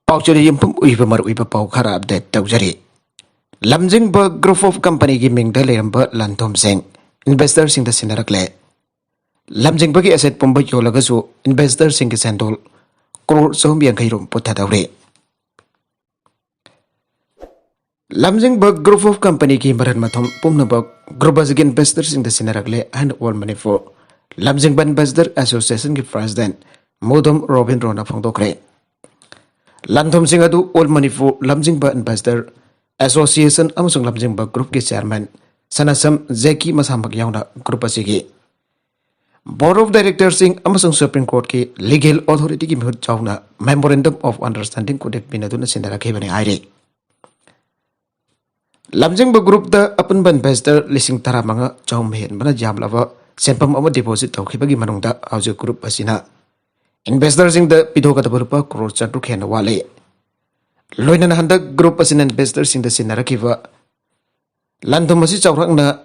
Pauchari Impum Uiver Uipa Pokhara update Taujari. Lamjingberg Group of Company Giming Dalember Lantom Sing. Investors in the Sinarakle. Lamjingberg asset Pumba Yolagasu, investors in the Sandol. Crore Sombian Kairum Potadare. Lamjingberg Group of Company Gimbaran Matom Pumnabok, Grubas investors in the Sinarakle and all money for Lamjingban Investor Association President Modom Robin Rona Fondokre. Lantom Singadu Old Money for Lamjingba Investor Association Amusung Lamjingba Group ki Chairman Sanasam Zeki Masamak Yauna Group Asigi Board of Directors Sing Amusung Supreme Court ki Legal Authority ki Mihut Chauna Memorandum of Understanding Kudik Binaduna Sindara Kebani Aire Lamjingba Group the Upon Investor Listing Taramanga Chom Hen Bana Jamlava Sempam Amo Deposit of Kibagi Manunda House Group Asina Investors in the Pidoka Burupa Crore Chatu Ken Wale Loinan Handa Group as in investors in the Sinarakiva Lantomasi Chaurangna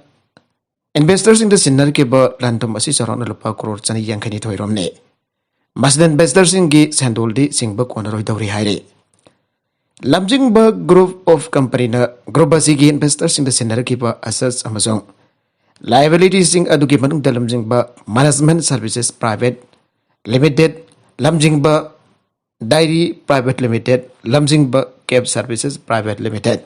Investors in the Sinarakiva Lantomasi Charana Lupa Crore Chani Yankani Toiromne Masden investors in Gi Sandoldi Singba Konaroi Dori Haire Lamjingberg Group of Company na Grobasigi investors in the Sinarakiva Assets Amazon Liabilities in Adukimanung the Lamjingba Management Services Private Limited Lamjingba Dairy Private Limited Lamjingba Cab Services Private Limited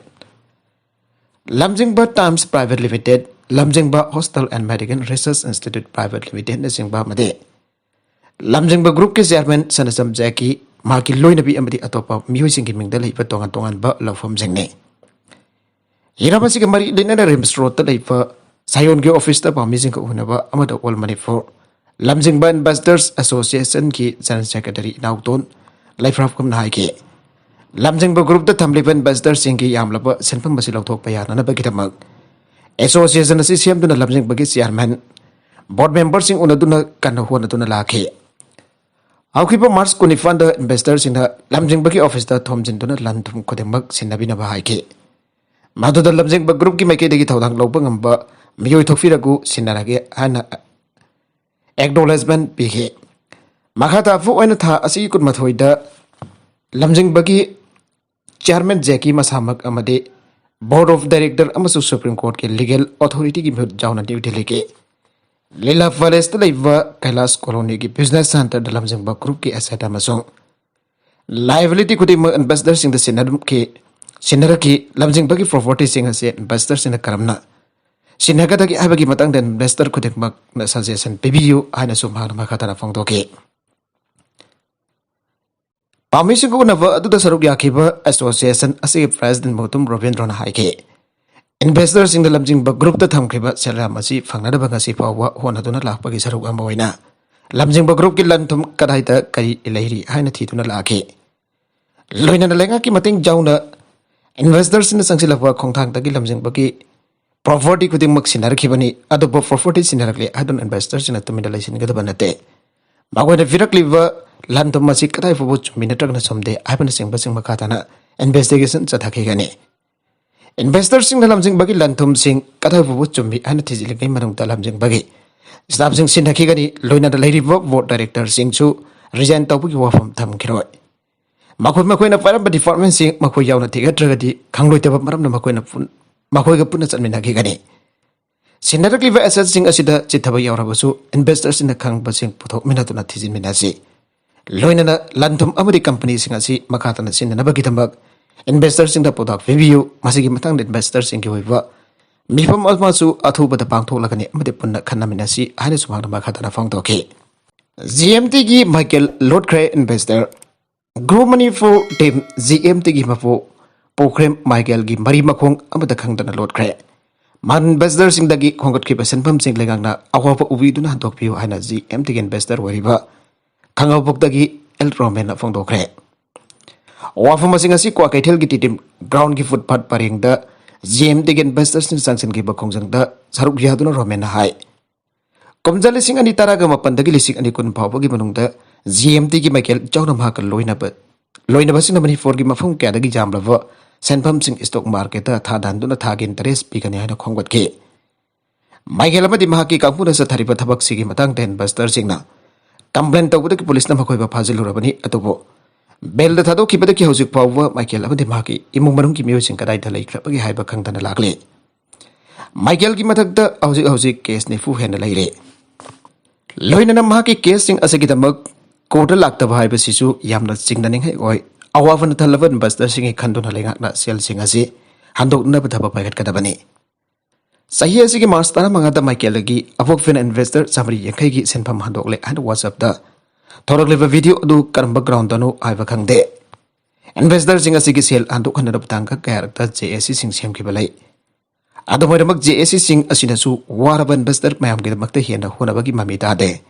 Lamjingba Times Private Limited Lamjingba Hostel and Medical Research Institute Private Limited Nasingba Made Lamjingba Group ke Chairman Sanasam Zeki Maki Loinabi Amadi Atopa Music Giming the Lipa Tongan Tongan Ba Lofum Zengne Hiramasi Mari Dinner Rims Road the Lipa Sayon Ge Office the Pamising Unaba Amada All Money for Lamjingba Investors Association ki General Secretary Nauton Life Rafkum Naiki Lamjingba Group the Tamliban Investors Sinki Yamlaba Senpam Basilo Tokpayana Bakitamag Association Association to the Lamjingba Chairman Board members in Unaduna Kanahuanatuna Laki Aukipa Mars Kunifanda investors in the Lamjingba office the Tomjin Duna Landum Kodemak Sinabina Bahaki Madu the Lamjingba Group ki make the Todang Lopangamba Mio Tofiragu Sinarage Anna Acknowledgement Pike Makata Fu and Tha Asi could Mathoida Lamjingba Chairman Zeki Masamak Amade Board of Director Amasu Supreme Court ke Legal Authority ki Jauna New Delhi ke Lila Forest Liva Kailas Colony ki Business Center the Lamjingba Group ki Asset Amazon Liability could investors in the Sinadum ke Sinaraki Lamjingba ki property sing as investors in the Karamna Sinagata ki Abagi Matang then investor could make the suggestion PBU Hana Sumhana Makatana Fongdoke Pamisiko Nava to the Sarugia Kiba Association as a President Motum Robindron Haike Investors in the Lamjingba Group the Tamkiba Salamasi Fangada Bagasi Pawa Honaduna Lapagi Sarugamoina Lamjingba Group ki Lantum Kadaita Kari Ilari Hana Tituna Laki Loina Langaki Mating Jauna Investors in the Sansilava Kontang the Lamjingba ki Property could make Sinarkibani, other property Sinarakli, I don't investors in a Tumidalation Gadabanate. Magway Virakliva, Lantomasi Katai for which Minatagna someday, I haven't seen Basing Makatana, investigations at Hakigani. Investors in the Lamjing Bagi Lantom sing Katai for which me and it is the game of the Lamjing Bagi. Snapping Sinakigani, Loina the Lady Board Director sing to resign Topuki from Tamkiroi. Makut Makwena Paraba Department sing Makoyana Tigatragati, Kangwita Maram Makwena. Makoy Punas and Minakigani. Sinaraki assessing Asida Chitaba Yarabasu, investors in the Kang Basing Puto Minatuna Tizin Minasi. Loinana Lantum Amadi Company Singasi, Makatana Sin and Abagitambag, investors in the Podak View, Masigi Matang investors in Kiva. Mipam Almasu, Atuba the Pangto Lagani, Madipuna Kanaminasi, Hanisumana Makatana Fongtoke. GMTG Michael Lordcray investor. Grow money for Tim GMTG Mapo. Pokhaikhre Michael gi Mari Makong amada khangdana Lordcray Man investors in the gi Kongot ki Senpam sing legangna awapa ubiduna handokpiu haina ji MT investor wariba khangawbok dagi El Roman Fongdokre Wafama singasi kwa kaithel gi titim ground gi footpath paring da GMT investors in sanction gi bakongjang da saruk yaduna Roman hai Komjali sing ani taraga mapan dagi lising ani kun phawba gi manungda GMT gi Michael chawna mahakal loina basina mani for gi mafung kya dagi jamlava Senpam sing stock market Thadanduna Thag interest Picaniana Kongot K. Michael Amadi Mahaki Kapuna Sataripa Tabak Sigi Matang ten Buster Singna. Complaint of the police Namakoiba Puzzle Rabani Atobo. Bel the Tado keep the Kihosik power, Michael Abadimaki, Imum Kimus in Kadai Lake, Hyper Kangana Lagli. Michael Gimatak the Aussie case Nefu Hendelay. Loinana Maki casing as a gitamuk, quarter lack the Hyper Sisu, Yamna signaling Hoi, Awavan Talavan Buster singing Kandonalinga, Sel Singasi, Handok Nabataba Packet Katabani. Sahi asigi Marstana Mangata Michaelagi, a Vokfin investor, somebody Yakagi sent from Handokle and WhatsApp the Thorok video do Karamba ground no Ivakang de. Investors in a Sigi Sel and Dokanabtanka character JSC Sing Sim Kibalay. Adamoramak JSC Sing Asinasu, Waraban Buster Mam get Maktahi and Honabagi Mamita de.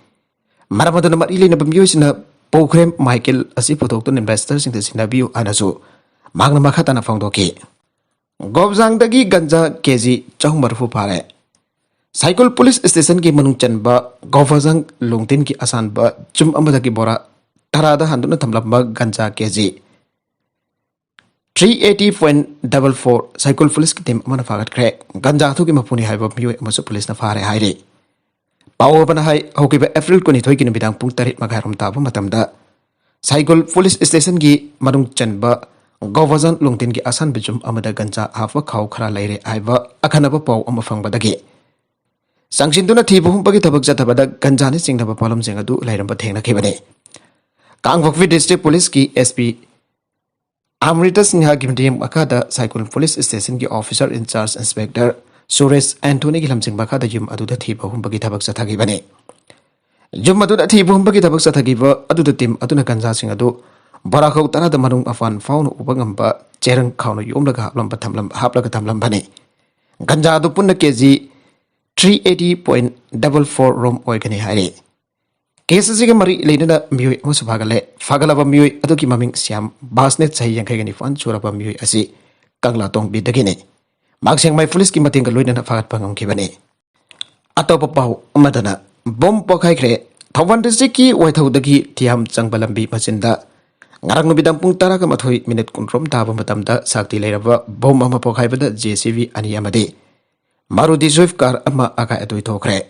Maramadana Marilina Bamus in a Pokhaikhre Michael Asipoton investors in the Sinabu Anasu. Magna Makatana Fondoki. Keisumsangda ganja kezi chahumbarfu pare. Cycle police station ki manung chanba Keisumsang lungtin ki asan ba chum amada ki bora tarada handuna thamlamba ganja kezi 380.44 cycle police ki team amana fagat kre ganja thu ki mapuni haiba miyo amasu police na fare haire. Pawo bana hai hokiba April 20 ki nubidang pung tarit magharom taba matamda cycle police station ki manung chanba Keisumsang lungtin ki asan bijum amada ganja hafa khau khara laire aiba akhanaba paw amafang badagi Sangsinduna thibu bagi tabak jatabada ganja ni singnaba palam jengadu lairamba thengna khibane Kangvokvi district police ki SP Amrita Singha Gimdim Akada Cycle police station ki officer in charge inspector Suresh Anthony Gilamsing Bakada Jum Aduda thibu bagi tabak jathagibane Jum aduda thibu bagi tabak jathagiba aduda tim aduna ganja singadu Barakau tanah manung afan faun upangamba cereng kauno yomlaga haplaga tamlam bane. Ganja adu punna kezi 380.44 rom oigani haire. Kesa siga mari leina mioi musubagale fagalaba mioi adu ki maming siam basnet sahi yang kagani fan churaba mioi asi kangla tong bidagine. Magseng mai police ki mating loina na fagat pangam kibane. Atau papau amadana bom Pokhaikhre Thawan district ki waithau-dagi tiam changbalambi machinda Ngarang nubidang pung tara ka mathoi minute kunrom taba matamda sakti leiraba bom ama Pokhaibada JCV ani amadi Maruti Swift car ama akai atoi thokre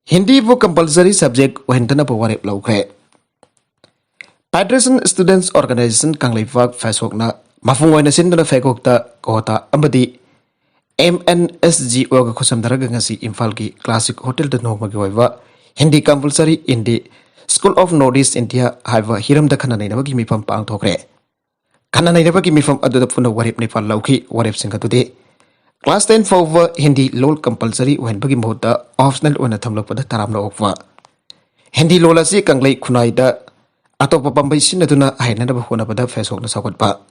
Hindi bu compulsory subject wahintana pawarep laukre Federation Students Organization kanglifak fasokna mafungwaina sindana fekokta kota amadi MNSGO ga khosamdaraga ngasi Imphal ki Classic Hotel da nokmagi waiwa Hindi compulsory indi School of Northeast India haiva hiram da khana nainaba ki mifam pang thokre khana nainaba ki mifam adu da phuna warep nepal lauki warep singa tude class 10 for Hindi lol compulsory when bagi mohta optional ona thamlok pada taram na okwa Hindi lola si kanglei khunai da atopa pambai sin aduna haina da hona pada fesok na sakot pa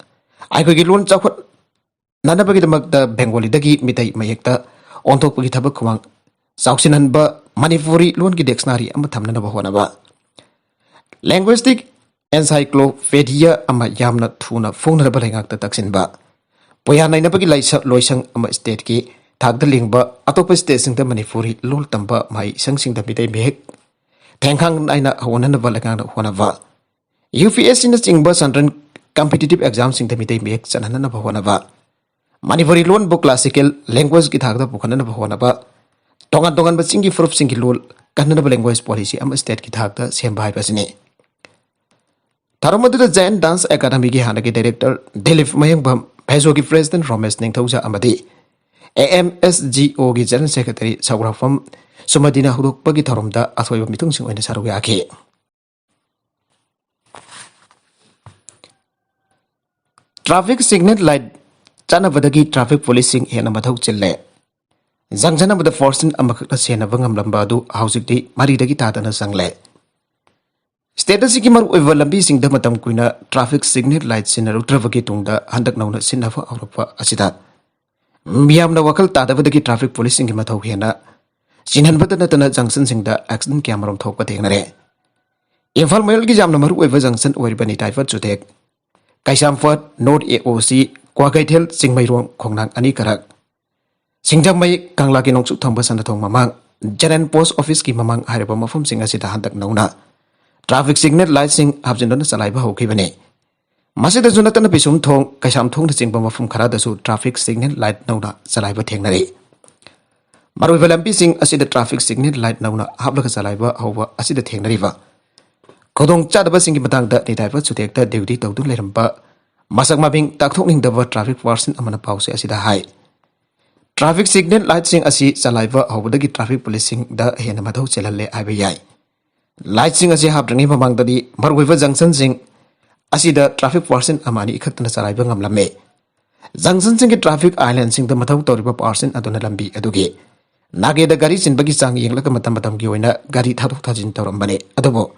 ai ko gi lon chakhot nana bagi damak da Bengali dagi mitai mayekta onthok bagi thabak khumang sauksinan ba Manipuri lon ki dictionary am thamna na ba hona ba Linguistic encyclopedia ama yamna thuna phongna ba lengak ta taksin ba poya naina bagi laisa loisang ama state ki thagda lingba atopa state sing da Manipuri lol tamba mai sangsing da midai mehek thengkhang naina hona na ba lengang hona ba UPSC na chingba santran competitive exam sing da midai mehek chanana na ba hona ba Manipuri lon bo classical language ki thagda bukhana na ba hona ba tongan ba singi frup singi lol kanna ba language policy ama state ki thagda semba hai pasine Taramadu Jain Dance Academy ki hana ki director Dilip Mayangbam Paiso ki president Ramesh Ningthauja amadi AMSGO ki general secretary Saurafam Sumadina huduk pagi tharomda athoi mitung sing oina saru yake Traffic signal light chana badagi traffic policing hena mathau chille Zangjana bada forcing amakakta sena bangam lambadu hausik mari dagi tatana sangle Status ki maru eva lambi sing da matam kuina traffic signal light sinaru travaki tungda handak nauna sinafa auropa asida miyamna wakal tadabadagi traffic policing ki mathau hena sinhan badana tana junction sing da accident camera thokpa tengnare Imphal mail ki jamna maru eva junction oiribani typha chutek Kaisamfat North AOC Pokhaikhre Singmairong khongnang ani karak Singjamai kangla ki nongsuk thongba sana thong mamang Jaran post office ki mamang hairaba mafum sing asida handak nauna Traffic signal light sing habjindona salaiba hokibane masida junatana pisum thong kaisam thong da chingba mafum khara da su traffic signal light nauna salaiba thengnare marui velampi sing asida traffic signal light nauna hablaga salaiba howa asida thengnariba Kodong Chadabasing Batanga, the type of Sutekta, duty to Leramba, Masak Mabing, Taktoning the traffic person amana pause as it high. Traffic signal lights sing as saliva over the traffic policing the Henamato Celale IBI. Lights sing as you have dream among the Marwiva Junction sing as the traffic person amani Katan Saliva Lame. Junction sing traffic island sing the Matau Toriba person Adonalambi Adugi. Nage the Garis in Bagisang Yang Lakamatam Gioina, Gari Tatu Tajin Torambane, Adobo.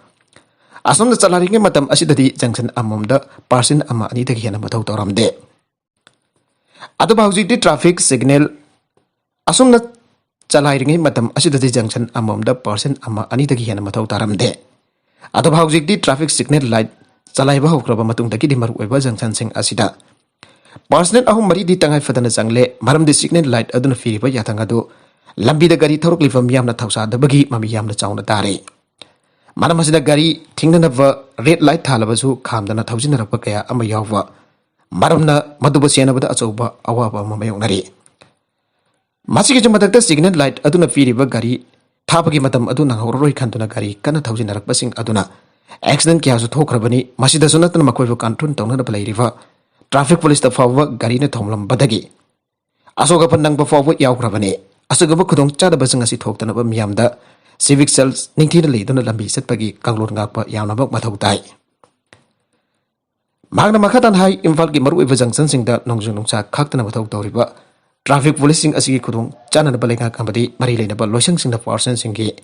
Asum the Salaring Matam Asidati Junction among the person Amani the Hianamato Toramde. Adobausi traffic signal Asum the Salaring Matam Asidati Junction among the person Ama Anita Hianamato Taramde. Adobausi traffic signal light Salaiba Hokrabamatum the Kidimar Weba Junction sing Asida. Personal Ahumari di Tangai Fatana Sangle, Maram the signal light Aduna Firiba Yatangado, Lambi the Gari Torokli from Yamna Tausa, the Bagi Mamiam the Town Tare. Madamasida Gari, Tingnan of a red light Talabazu, calm than 1,000 Rapakaya, Amayava, Maramna, Madubasiana with Azoba, Awaba Mamayonari. Masikijamata signal light Aduna Firiba Gari, Tapagi Matam Aduna, Horoi Cantuna Gari, Kana 1,000 Rapasing Aduna. Accident Kiazu Tokrabani, Masida Sunatan Makovo Cantun, Tona Play River. Traffic police the forward Garina Tomlam Badagi. Asoga Pandang forward Yaukravane. Asogaba Kudong Chadabasang as he talked about Miamda. Civic cells, Nintinally, Dona Lambi, Setpagi, Kanglur Ngapa, Yanabok Matautai. Magna Makatan High, Infalki Maru Junction sing that Nongzunsa, Kaktan Matau River. Traffic policing as he kudung, Chana Balinga Company, Marilena, but Loshang in the Forsen Singi.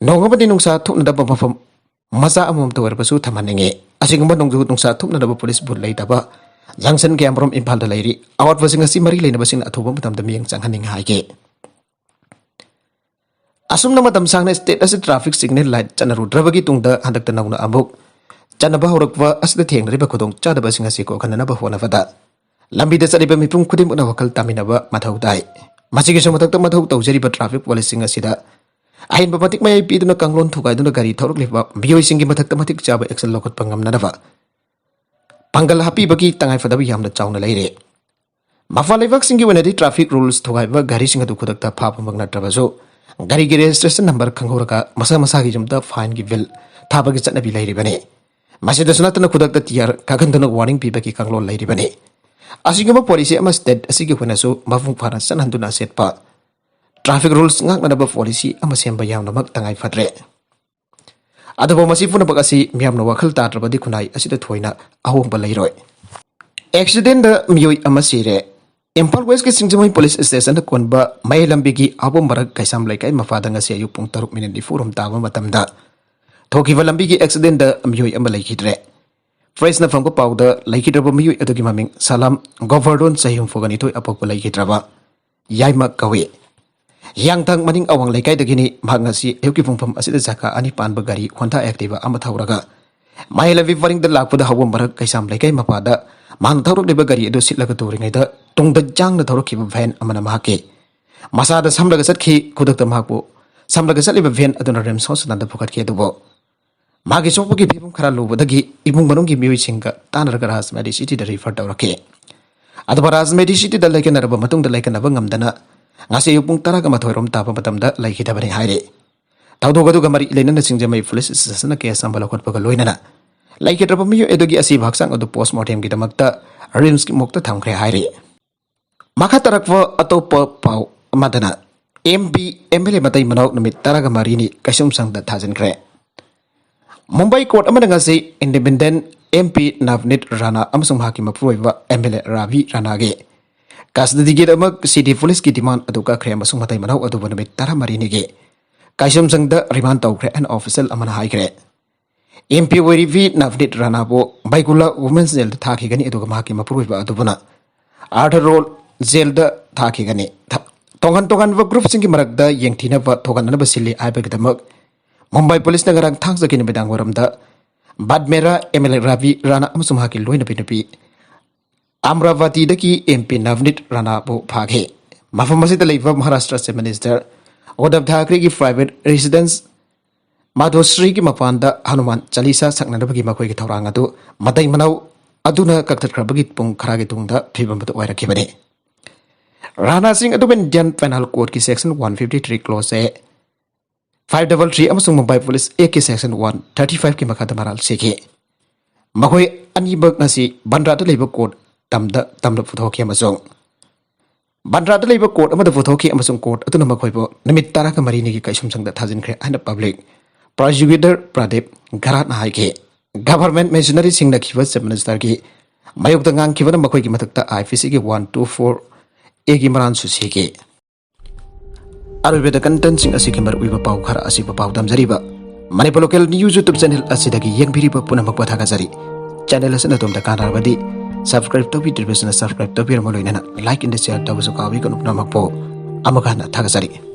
Nobody Nungsa took the bumper from Masa Amum to Erbasu Tamanenge. Asing Nong Nungsa took the police boot later. Junction came from Impal the lady. Out was in a simmery lane was in a tobum the Ming Sanganing High. Asumna Madam Sang state as a traffic signal light, Chanaru Dravagi Tunda and the Nauna Amuk. Chanabahorokwa as the Ting Ribakudong, Chadabasing a Siko and another one of that. Lambi the Salibamipum Kudim Unavakal Taminaba, Matau die. Masikisamatak Matau Jeriba traffic policing a sida. I am Batik may be the Kanglon to guide the Gari Torliva, Bioising Matamatic Java Excel Lokot Pangam Nadava. Pangal happy bagi Tangai for the Yam the town lady. Mafalivak you when the traffic rules to have Garising to Kudakta Papa Magna Travazo. Gari registration number Kangoraka, Masamasagi Jumta, fine givel, Tabagis and Nabi Lady Bane. Masidas not a Kudakta tier, Kakantano warning Pibaki Kanglo Lady Bane. Asingama policy must dead as Sigupanaso, Mafung Paras and Handuna set part. Traffic rules ngak na policy ama semba yam na magtangay fadre. Adabo masifu na pagasi miyam na wakal tatraba di kunay asida tuway ahong balayroy. Accident da miyoy ama sire. Impal West ke Singjamoy Police Station na kunba may lambigi abong marag kay samlay kay mafada nga siya yung 3 minit di furum tama matamda. Toki va lambigi accident da miyoy ama laykidre. Fresh na fang ko pawda laykidra ba miyoy ato maming salam governor sa yung foganitoy apog pa laykidra ba. Yay magkawi. Yang tang maning awang laikai dagini magngasi yuki pungpam asida zaka ani pan bagari konta active ama thauraga mai lavi waring da lakpuda hawam barak kaisam laikai mapada man thaurok de bagari edo sitlaga turingai da tungda jang na thaurok kiba van amana mahake masada samlaga satki kudakta mahakbo samlaga satliba van aduna rem sauce nanda phukat ke dubo magi sokpugi bibum khara lubadagi ibung manunggi miwi singa tanaraga ras medicity da refer tawrake adaba ras medicity da laikan araba matung da laikan abangam dana ngasi yupung tara kama thoirom tapa patamda laiki tabani haire tawdo gadu gamari lena na singjamai police station ke sambala khot paga loinana laiki trapamiyo edogi asi bhaksang odu postmortem gi damakta rims ki mokta thamkhre haire makha tarakwa atopa pau madana MP MLA Matei Manao Numit tara gamari ni Keisumsangda thajinkhre Mumbai court amana ngasi independent MP Numit Rana amsung hakim apruiba MLA Ravi Ranage Kasdadi gate amag city police ki demand aduka kre amasung Matei Manao adu banamit tara marinige Keisumsangda remand tawkre an official amana haikre MP Werivi Navnit Ranabo Baikula Women's Jail thakigani aduka mahaki mapruiba adubuna Arthur Roll Jail da thakigani Tongan wa group singi maragda yengthina wa thogan na basili aibagdamak Mumbai police nagarang thangzaki bedang waramda Badmera MLA Ravi Rana amasung haki loina pinapi Amravati daki MP Navnit Rana bo phaghe mafamasi leiva Maharashtra Chief Minister Uddhav Thackeray ki private residence Madhusri ki mapanda Hanuman Chalisa saknadabagi makoi ki thorang adu Matei Manao aduna kaktatkrabagi pung kharagi tungda phibamatu oirakibani Rana Singh adu Indian Penal Code ki section 153 clause 533 अमसुंग Mumbai police ए के section 135 की मखादा moral सेखे मखोई अनीबक ngasi bandrada leiba court tamda puthoki amasung bandrada leiba court amada puthoki amasung court atuna makhoi bo numit tara ka marini ki Keisumsangda thajinkhre ana public prosecutor Pradip Garat na haike government machinery singna khiba chief minister ki mayok da ngang khiba makhoi ki mathakta IPC ki 124 a ki maran su sike arubeda content sing asiki mar uiba pau khara asiba pau damjariba Manipur local news YouTube channel asidagi yengbiriba punamak pathagajari channel asana tumda kanarbadi subscribe to be subscribe to be like and share to kawi kanupnamakpo amakana thagajari